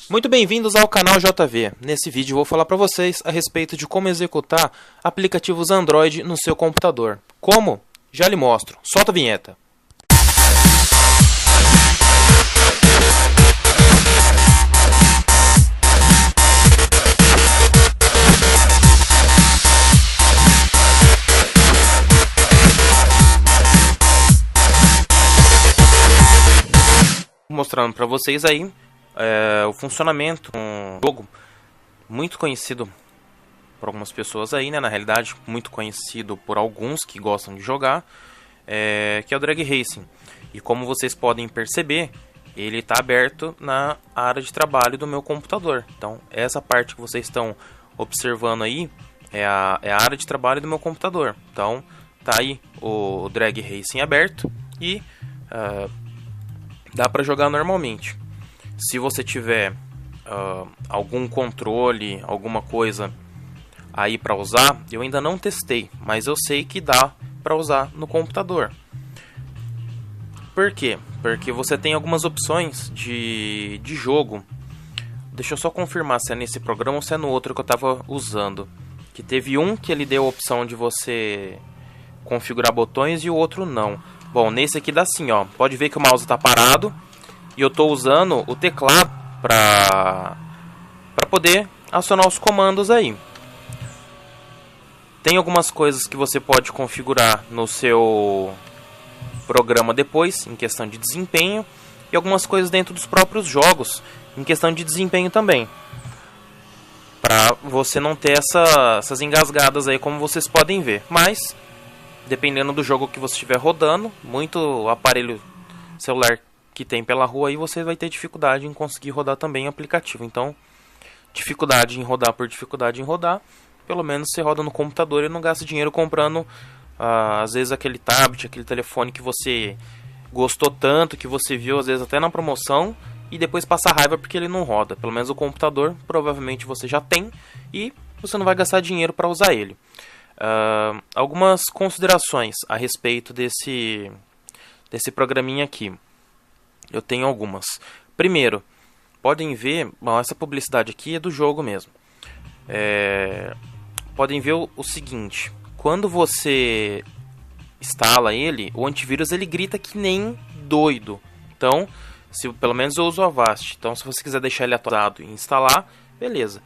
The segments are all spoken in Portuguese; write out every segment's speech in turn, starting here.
Muito bem-vindos ao canal JV. Nesse vídeo eu vou falar para vocês a respeito de como executar aplicativos Android no seu computador. Como? Já lhe mostro. Solta a vinheta. Mostrando para vocês aí o funcionamento de um jogo muito conhecido por algumas pessoas aí, né? Na realidade, muito conhecido por alguns que gostam de jogar, que é o Drag Racing. E como vocês podem perceber, ele está aberto na área de trabalho do meu computador. Então, essa parte que vocês estão observando aí é a área de trabalho do meu computador. Então, tá aí o Drag Racing aberto e dá para jogar normalmente. Se você tiver algum controle, alguma coisa aí para usar, eu ainda não testei, mas eu sei que dá para usar no computador. Por quê? Porque você tem algumas opções de jogo. Deixa eu só confirmar se é nesse programa ou se é no outro que eu estava usando. Que teve um que ele deu a opção de você configurar botões e o outro não. Bom, nesse aqui dá assim, ó. Pode ver que o mouse está parado e eu estou usando o teclado para poder acionar os comandos aí. Tem algumas coisas que você pode configurar no seu programa depois, em questão de desempenho, e algumas coisas dentro dos próprios jogos, em questão de desempenho também. Para você não ter essas engasgadas aí, como vocês podem ver. Mas, dependendo do jogo que você estiver rodando, muito aparelho celular que tem pela rua aí, você vai ter dificuldade em conseguir rodar também o aplicativo. Então, dificuldade em rodar por dificuldade em rodar, pelo menos você roda no computador e não gasta dinheiro comprando, às vezes, aquele tablet, aquele telefone que você gostou tanto, que você viu, às vezes, até na promoção, e depois passa raiva porque ele não roda. Pelo menos o computador, provavelmente você já tem, e você não vai gastar dinheiro para usar ele. Algumas considerações a respeito desse programinha aqui. Eu tenho algumas. Primeiro, podem ver, bom, essa publicidade aqui é do jogo mesmo. Podem ver o seguinte: quando você instala ele, o antivírus ele grita que nem doido. Então, pelo menos eu uso o Avast. Então, se você quiser deixar ele atualizado e instalar, beleza.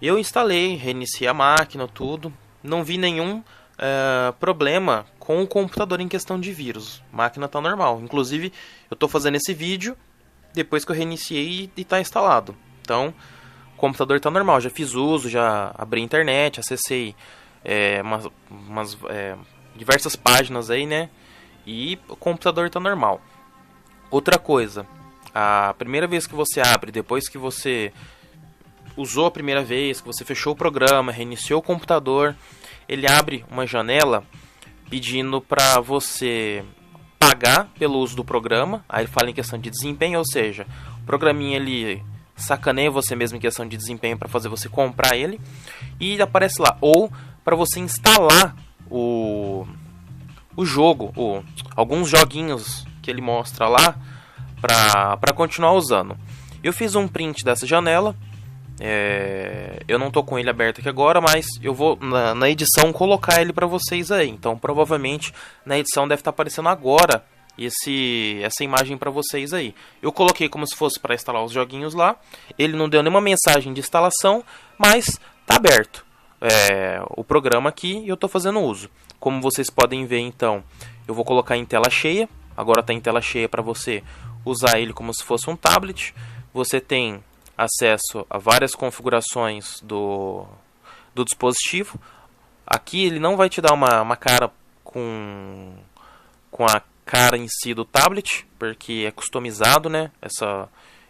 Eu instalei, reiniciei a máquina, tudo. Não vi nenhum problema com o computador em questão de vírus. A máquina está normal. Inclusive, eu estou fazendo esse vídeo depois que eu reiniciei e está instalado. Então, o computador está normal. Já fiz uso, já abri a internet, acessei diversas páginas aí, né? E o computador está normal. Outra coisa, a primeira vez que você abre, depois que você usou a primeira vez, que você fechou o programa, reiniciou o computador, ele abre uma janela pedindo para você pagar pelo uso do programa. Aí ele fala em questão de desempenho, ou seja, o programinha ele sacaneia você mesmo em questão de desempenho para fazer você comprar ele. E aparece lá, ou para você instalar o jogo, ou alguns joguinhos que ele mostra lá para continuar usando. Eu fiz um print dessa janela. Eu não tô com ele aberto aqui agora, mas eu vou na edição colocar ele para vocês aí. Então provavelmente na edição deve estar aparecendo agora essa imagem para vocês aí. Eu coloquei como se fosse para instalar os joguinhos lá. Ele não deu nenhuma mensagem de instalação, mas tá aberto o programa aqui e eu tô fazendo uso. Como vocês podem ver, então, eu vou colocar em tela cheia. Agora tá em tela cheia para você usar ele como se fosse um tablet. Você tem acesso a várias configurações do dispositivo. Aqui ele não vai te dar uma cara com a cara em si do tablet, porque é customizado, né,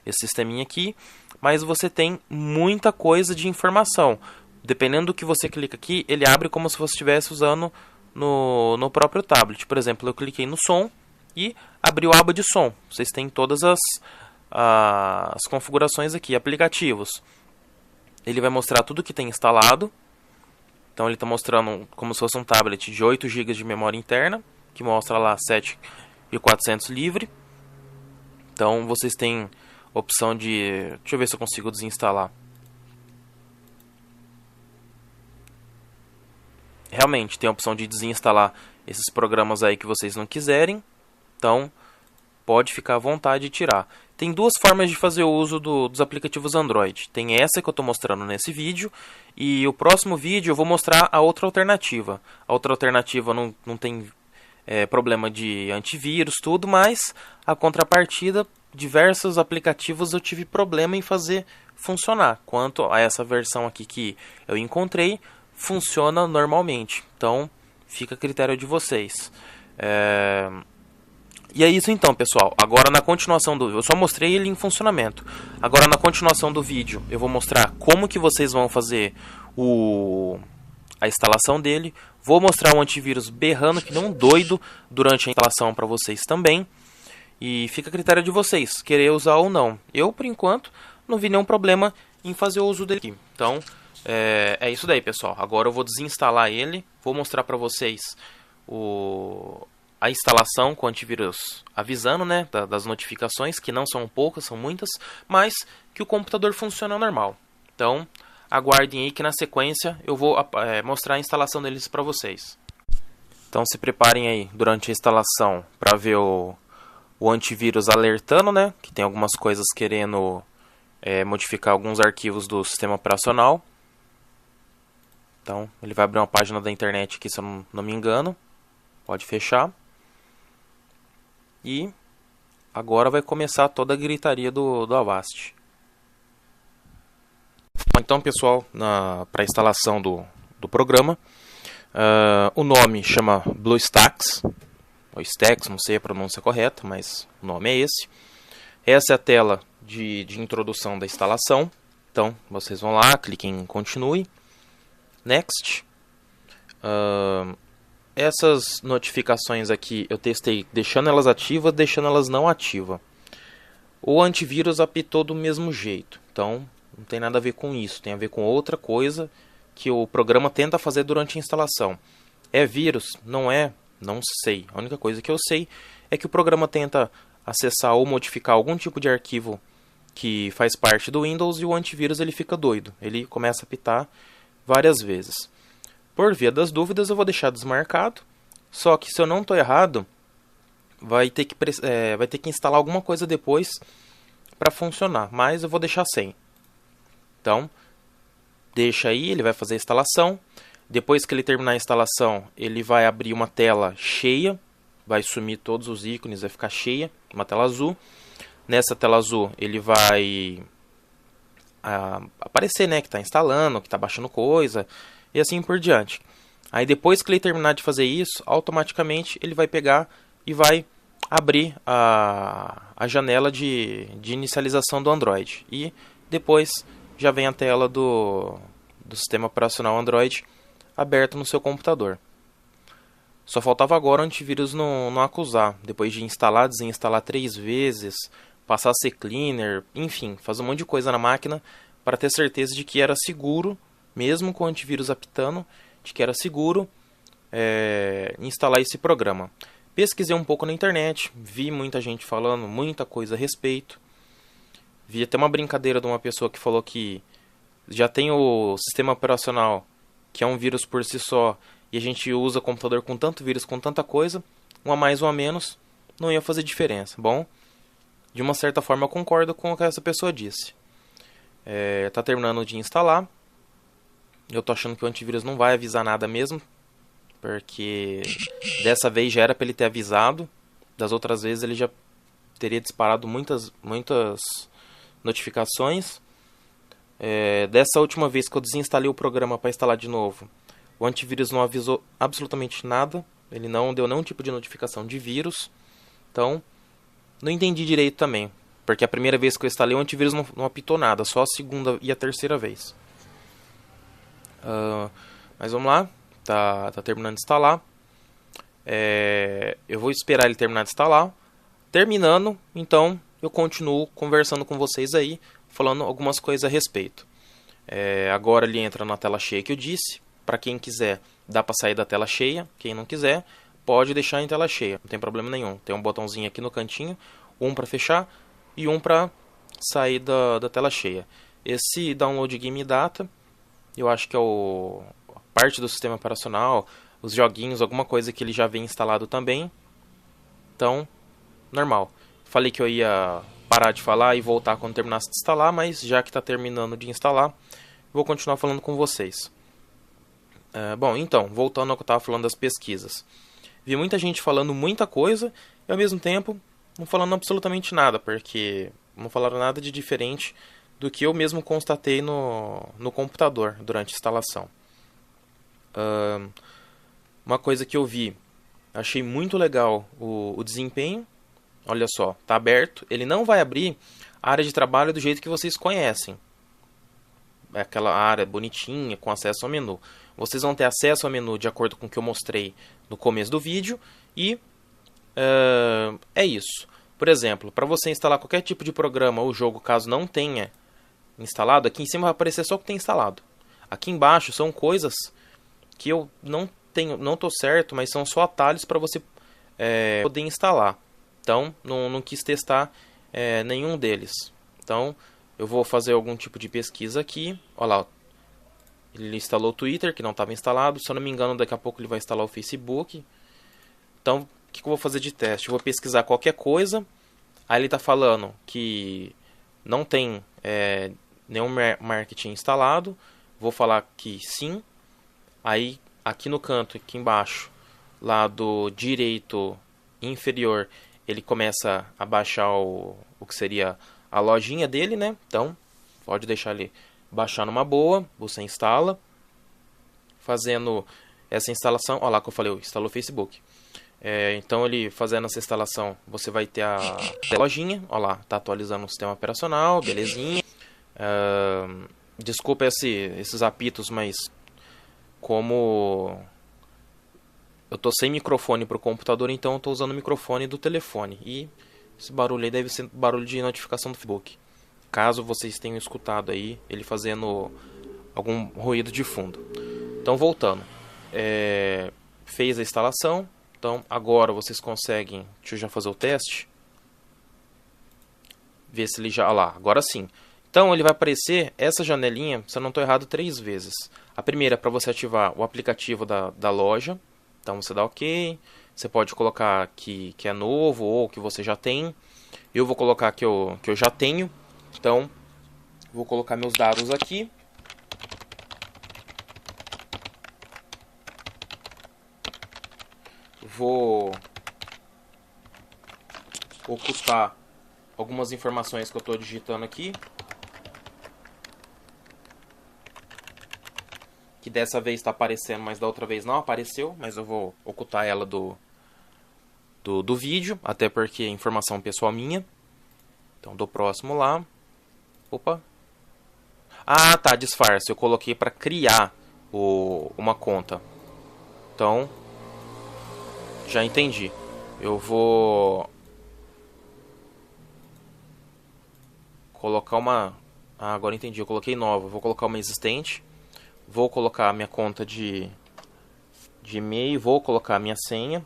esse sisteminha aqui. Mas você tem muita coisa de informação. Dependendo do que você clica aqui, ele abre como se você estivesse usando no próprio tablet. Por exemplo, eu cliquei no som e abriu a aba de som. Vocês têm todas as configurações aqui, aplicativos. Ele vai mostrar tudo que tem instalado. Então ele está mostrando como se fosse um tablet de 8 GB de memória interna, que mostra lá 7.400 livre. Então vocês têm opção de... Deixa eu ver se eu consigo desinstalar. Realmente, tem a opção de desinstalar esses programas aí que vocês não quiserem. Então, pode ficar à vontade de tirar. Tem duas formas de fazer o uso dos aplicativos Android. Tem essa que eu estou mostrando nesse vídeo. E o próximo vídeo eu vou mostrar a outra alternativa. A outra alternativa não tem problema de antivírus, tudo. Mas, a contrapartida, diversos aplicativos eu tive problema em fazer funcionar. Quanto a essa versão aqui que eu encontrei, funciona normalmente. Então, fica a critério de vocês. E é isso então, pessoal. Agora na continuação do... Eu só mostrei ele em funcionamento. Agora na continuação do vídeo eu vou mostrar como que vocês vão fazer a instalação dele. Vou mostrar o antivírus berrando que nem um doido durante a instalação para vocês também. E fica a critério de vocês, querer usar ou não. Eu, por enquanto, não vi nenhum problema em fazer o uso dele aqui. Então, é isso daí, pessoal. Agora eu vou desinstalar ele. Vou mostrar para vocês a instalação com o antivírus avisando, né, das notificações, que não são poucas, são muitas, mas que o computador funciona normal. Então, aguardem aí que na sequência eu vou mostrar a instalação deles para vocês. Então, se preparem aí durante a instalação para ver o antivírus alertando, né, que tem algumas coisas querendo modificar alguns arquivos do sistema operacional. Então, ele vai abrir uma página da internet aqui, se eu não me engano. Pode fechar. E agora vai começar toda a gritaria do Avast. Então, pessoal, para a instalação do programa, o nome chama BlueStacks, ou Stacks, não sei a pronúncia correta, mas o nome é esse. Essa é a tela de introdução da instalação. Então, vocês vão lá, cliquem em Continue, Next. Essas notificações aqui eu testei deixando elas ativas, deixando elas não ativas. O antivírus apitou do mesmo jeito, então não tem nada a ver com isso, tem a ver com outra coisa que o programa tenta fazer durante a instalação. É vírus? Não é? Não sei. A única coisa que eu sei é que o programa tenta acessar ou modificar algum tipo de arquivo que faz parte do Windows e o antivírus ele fica doido. Ele começa a apitar várias vezes. Por via das dúvidas eu vou deixar desmarcado, só que se eu não estou errado, vai ter que instalar alguma coisa depois para funcionar, mas eu vou deixar sem. Então, deixa aí, ele vai fazer a instalação. Depois que ele terminar a instalação, ele vai abrir uma tela cheia, vai sumir todos os ícones, vai ficar cheia, uma tela azul. Nessa tela azul ele vai aparecer, né, que está instalando, que está baixando coisa, e assim por diante. Aí depois que ele terminar de fazer isso, automaticamente ele vai pegar e vai abrir a janela de inicialização do Android. E depois já vem a tela do sistema operacional Android aberta no seu computador. Só faltava agora o antivírus não acusar. Depois de instalar, desinstalar 3 vezes, passar a ser cleaner, enfim, fazer um monte de coisa na máquina para ter certeza de que era seguro, mesmo com o antivírus apitando, de que era seguro instalar esse programa. Pesquisei um pouco na internet, vi muita gente falando muita coisa a respeito. Vi até uma brincadeira de uma pessoa que falou que já tem o sistema operacional, que é um vírus por si só, e a gente usa computador com tanto vírus, com tanta coisa, um a mais ou a menos, não ia fazer diferença. Bom, de uma certa forma eu concordo com o que essa pessoa disse. Tá terminando de instalar. Eu tô achando que o antivírus não vai avisar nada mesmo, porque dessa vez já era para ele ter avisado. Das outras vezes ele já teria disparado muitas notificações. Dessa última vez que eu desinstalei o programa para instalar de novo, o antivírus não avisou absolutamente nada. Ele não deu nenhum tipo de notificação de vírus. Então, não entendi direito também, porque a primeira vez que eu instalei o antivírus não apitou nada, só a segunda e a terceira vez. Mas vamos lá, tá terminando de instalar. Eu vou esperar ele terminar de instalar. Terminando, então eu continuo conversando com vocês aí, falando algumas coisas a respeito. Agora ele entra na tela cheia que eu disse. Para quem quiser, dá para sair da tela cheia. Quem não quiser, pode deixar em tela cheia, não tem problema nenhum. Tem um botãozinho aqui no cantinho, um para fechar e um para sair da tela cheia. Esse download game data, eu acho que é a parte do sistema operacional, os joguinhos, alguma coisa que ele já vem instalado também. Então, normal. Falei que eu ia parar de falar e voltar quando terminasse de instalar, mas já que está terminando de instalar, vou continuar falando com vocês. Bom, então, voltando ao que eu estava falando das pesquisas. Vi muita gente falando muita coisa e ao mesmo tempo não falando absolutamente nada, porque não falaram nada de diferente do que eu mesmo constatei no computador durante a instalação. Uma coisa que eu vi, achei muito legal o desempenho. Olha só, está aberto. Ele não vai abrir a área de trabalho do jeito que vocês conhecem. É aquela área bonitinha com acesso ao menu. Vocês vão ter acesso ao menu de acordo com o que eu mostrei no começo do vídeo. E é isso. Por exemplo, para você instalar qualquer tipo de programa ou jogo, caso não tenha instalado, aqui em cima vai aparecer só o que tem instalado. Aqui embaixo são coisas que eu não estou certo, mas são só atalhos para você poder instalar. Então, não quis testar nenhum deles. Então, eu vou fazer algum tipo de pesquisa aqui. Olha lá, ele instalou o Twitter, que não estava instalado. Se eu não me engano, daqui a pouco ele vai instalar o Facebook. Então, o que eu vou fazer de teste? Eu vou pesquisar qualquer coisa. Aí ele está falando que não tem nenhum marketing instalado. Vou falar que sim. Aí, aqui no canto, aqui embaixo, lado direito inferior, ele começa a baixar o que seria a lojinha dele, né? Então, pode deixar ele baixar numa boa, você instala. Fazendo essa instalação, olha lá que eu falei, instalou o Facebook. Então, ele fazendo essa instalação, você vai ter a lojinha, olha lá, tá atualizando o sistema operacional, belezinha. Desculpa esses apitos, mas como eu tô sem microfone pro computador, então eu tô usando o microfone do telefone. E esse barulho aí deve ser barulho de notificação do Facebook. Caso vocês tenham escutado aí, ele fazendo algum ruído de fundo. Então, voltando. Fez a instalação. Então, agora vocês conseguem... Deixa eu já fazer o teste. Ver se ele já... Olha lá, agora sim. Então, ele vai aparecer essa janelinha, se eu não estou errado, 3 vezes. A primeira é para você ativar o aplicativo da loja. Então, você dá OK. Você pode colocar que é novo ou que você já tem. Eu vou colocar que eu já tenho. Então, vou colocar meus dados aqui. Vou ocultar algumas informações que eu estou digitando aqui. Que dessa vez está aparecendo, mas da outra vez não apareceu. Mas eu vou ocultar ela do vídeo, até porque é informação pessoal minha. Então, do próximo lá. Opa. Ah, tá, disfarce. Eu coloquei para criar uma conta. Então, já entendi. Eu vou colocar uma... Ah, agora entendi. Eu coloquei nova. Vou colocar uma existente. Vou colocar a minha conta de e-mail. Vou colocar a minha senha.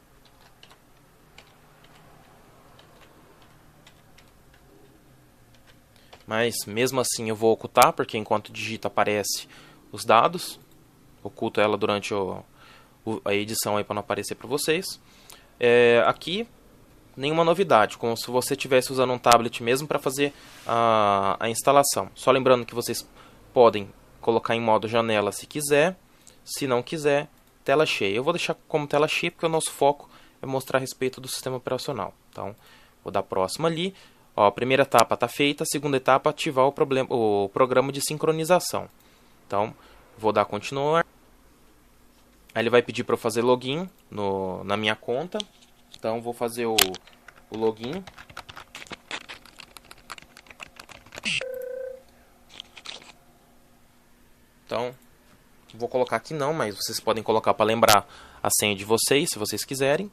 Mas mesmo assim eu vou ocultar, porque enquanto digita aparece os dados. Oculto ela durante a edição aí para não aparecer para vocês. Aqui nenhuma novidade, como se você estivesse usando um tablet mesmo para fazer a instalação. Só lembrando que vocês podem colocar em modo janela se quiser, se não quiser, tela cheia. Eu vou deixar como tela cheia porque o nosso foco é mostrar a respeito do sistema operacional. Então, vou dar próximo ali. Ó, a primeira etapa está feita, a segunda etapa ativar o programa de sincronização. Então, vou dar continuar. Aí ele vai pedir para eu fazer login na minha conta. Então, vou fazer o login. Então, vou colocar aqui não, mas vocês podem colocar para lembrar a senha de vocês, se vocês quiserem.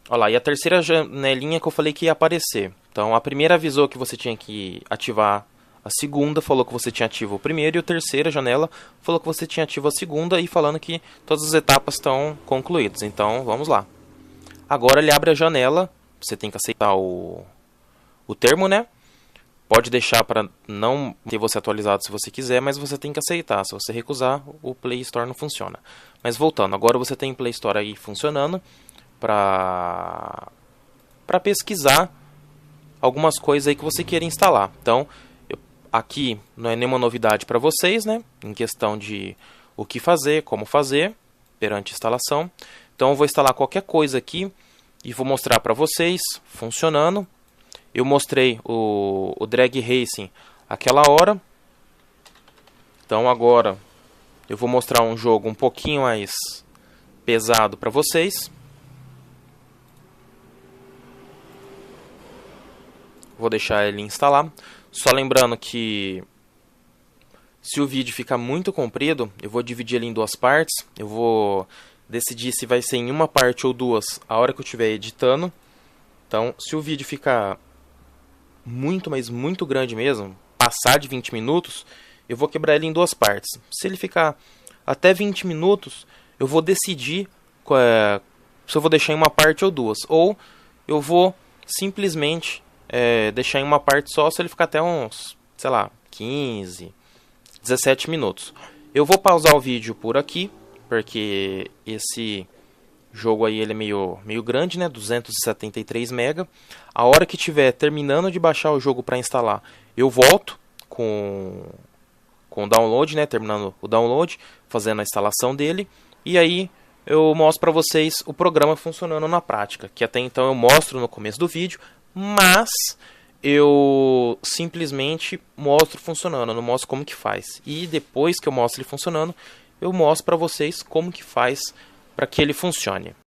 Olha lá, e a terceira janelinha que eu falei que ia aparecer. Então, a primeira avisou que você tinha que ativar a segunda, falou que você tinha ativo o primeiro, e a terceira janela falou que você tinha ativo a segunda, e falando que todas as etapas estão concluídas. Então, vamos lá. Agora ele abre a janela, você tem que aceitar o o termo, né? Pode deixar para não ter você atualizado se você quiser, mas você tem que aceitar. Se você recusar, o Play Store não funciona. Mas voltando, agora você tem o Play Store aí funcionando para pesquisar algumas coisas aí que você queira instalar. Então, aqui não é nenhuma novidade para vocês, né? Em questão de o que fazer, como fazer perante a instalação. Então, eu vou instalar qualquer coisa aqui e vou mostrar para vocês funcionando. Eu mostrei o Drag Racing aquela hora. Então agora eu vou mostrar um jogo um pouquinho mais pesado para vocês. Vou deixar ele instalar. Só lembrando que se o vídeo ficar muito comprido, eu vou dividir ele em duas partes. Eu vou decidir se vai ser em uma parte ou duas a hora que eu estiver editando. Então, se o vídeo ficar muito, mas muito grande mesmo, passar de 20 minutos, eu vou quebrar ele em duas partes. Se ele ficar até 20 minutos, eu vou decidir se eu vou deixar em uma parte ou duas. Ou eu vou simplesmente deixar em uma parte só se ele ficar até uns, sei lá, 15, 17 minutos. Eu vou pausar o vídeo por aqui, porque esse jogo aí ele é meio grande, né? 273 MB. A hora que tiver terminando de baixar o jogo para instalar, eu volto com o download, né? Terminando o download, fazendo a instalação dele. E aí eu mostro para vocês o programa funcionando na prática, que até então eu mostro no começo do vídeo, mas eu simplesmente mostro funcionando, eu não mostro como que faz. E depois que eu mostro ele funcionando, eu mostro para vocês como que faz para que ele funcione.